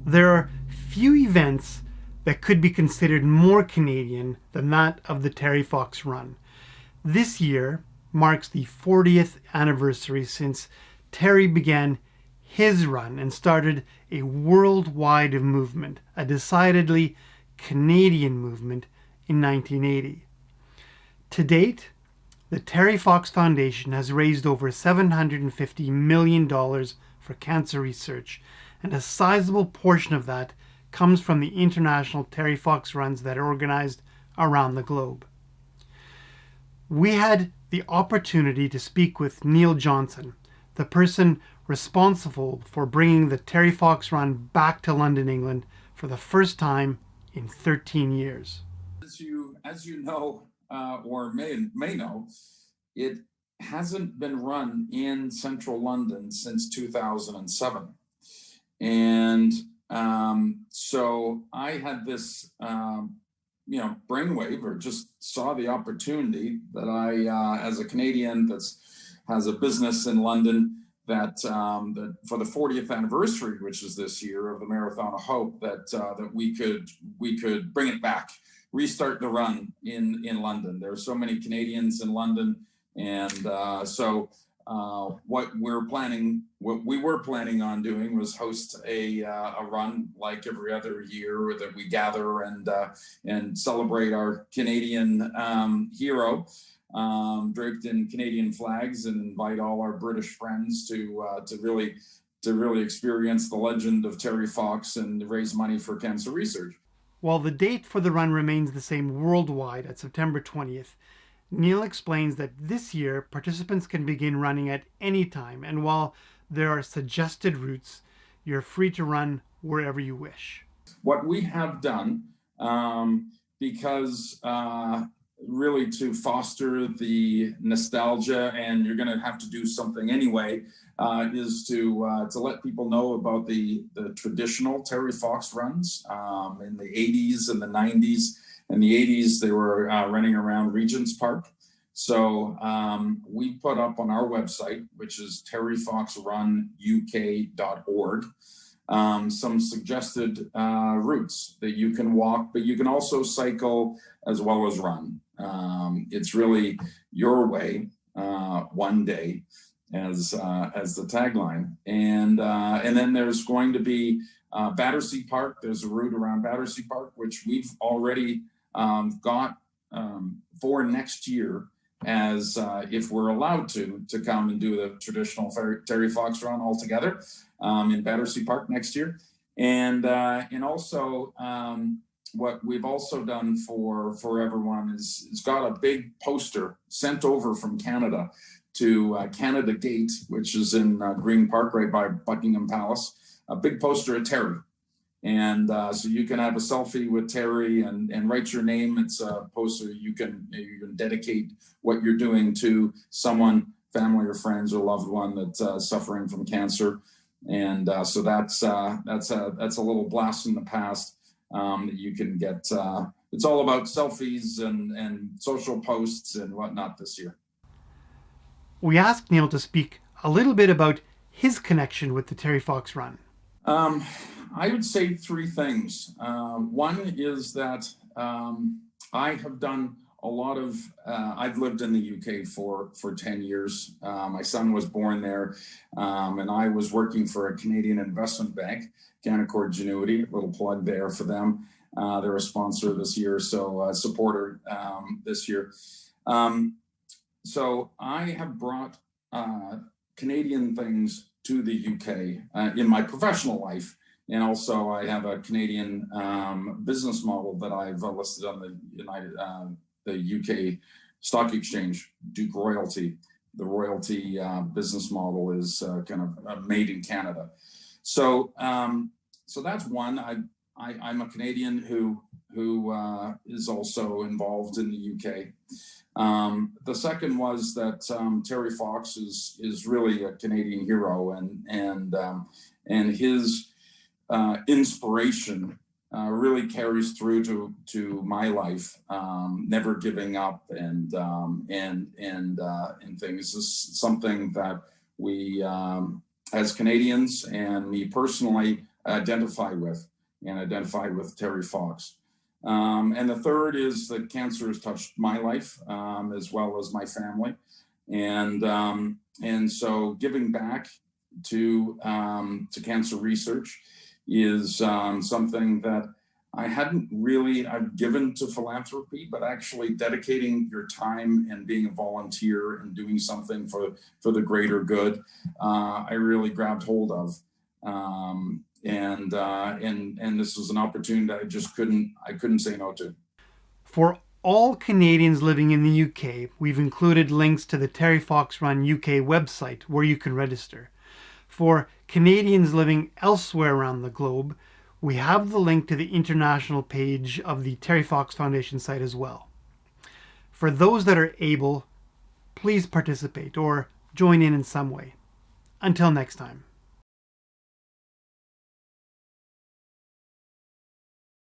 There are few events that could be considered more Canadian than that of the Terry Fox Run. This year marks the 40th anniversary since Terry began his run and started a worldwide movement, a decidedly Canadian movement in 1980. To date, the Terry Fox Foundation has raised over $750 million for cancer research, and a sizable portion of that comes from the international Terry Fox runs that are organized around the globe. We had the opportunity to speak with Neil Johnson, the person responsible for bringing the Terry Fox Run back to London, England for the first time in 13 years. As you know, or may know, it hasn't been run in central London since 2007. And so I had this, brainwave, or just saw the opportunity that I, as a Canadian that has a business in London, that for the 40th anniversary, which is this year, of the Marathon of Hope, that we could bring it back, restart the run in London. There are so many Canadians in London, and so what we were planning on doing was host a run like every other year, that we gather and celebrate our Canadian hero, draped in Canadian flags, and invite all our British friends to really experience the legend of Terry Fox and raise money for cancer research. While the date for the run remains the same worldwide at September 20th, Neil explains that this year participants can begin running at any time, and while there are suggested routes, you're free to run wherever you wish. What we have done, because really to foster the nostalgia, and you're going to have to do something anyway, is to let people know about the traditional Terry Fox runs in the 80s and the 90s. In the 80s, they were running around Regent's Park. So we put up on our website, which is terryfoxrunuk.org, some suggested routes that you can walk, but you can also cycle as well as run. It's really your way, one day, as the tagline. And then there's going to be Battersea Park. There's a route around Battersea Park, which we've already got for next year, as if we're allowed to come and do the traditional Terry Fox Run all together in Battersea Park next year. And also what we've also done for everyone is got a big poster sent over from Canada to Canada Gate, which is in Green Park right by Buckingham Palace, a big poster of Terry. And so you can have a selfie with Terry and write your name. It's a poster you can dedicate what you're doing to someone, family or friends or loved one that's suffering from cancer. And so that's a little blast in the past that you can get. It's all about selfies and social posts and whatnot this year. We asked Neil to speak a little bit about his connection with the Terry Fox Run. I would say three things. One is that I have done a lot of, I've lived in the UK for 10 years. My son was born there, and I was working for a Canadian investment bank, Canaccord Genuity, a little plug there for them. They're a sponsor this year, so supporter this year. So I have brought Canadian things to the UK in my professional life. And also I have a Canadian business model that I've listed on the UK Stock Exchange, Duke Royalty. The royalty business model is kind of made in Canada. So that's one. I'm a Canadian who is also involved in the UK. The second was that Terry Fox is really a Canadian hero, and his inspiration really carries through to my life. Never giving up and things is something that we as Canadians, and me personally, identify with and identify with Terry Fox. And the third is that cancer has touched my life as well as my family. And so giving back to cancer research is something that I've given to philanthropy, but actually dedicating your time and being a volunteer and doing something for the greater good, I really grabbed hold of. And this was an opportunity I couldn't say no to. For all Canadians living in the UK, we've included links to the Terry Fox Run UK website where you can register. For Canadians living elsewhere around the globe, we have the link to the international page of the Terry Fox Foundation site as well. For those that are able, please participate or join in some way. Until next time.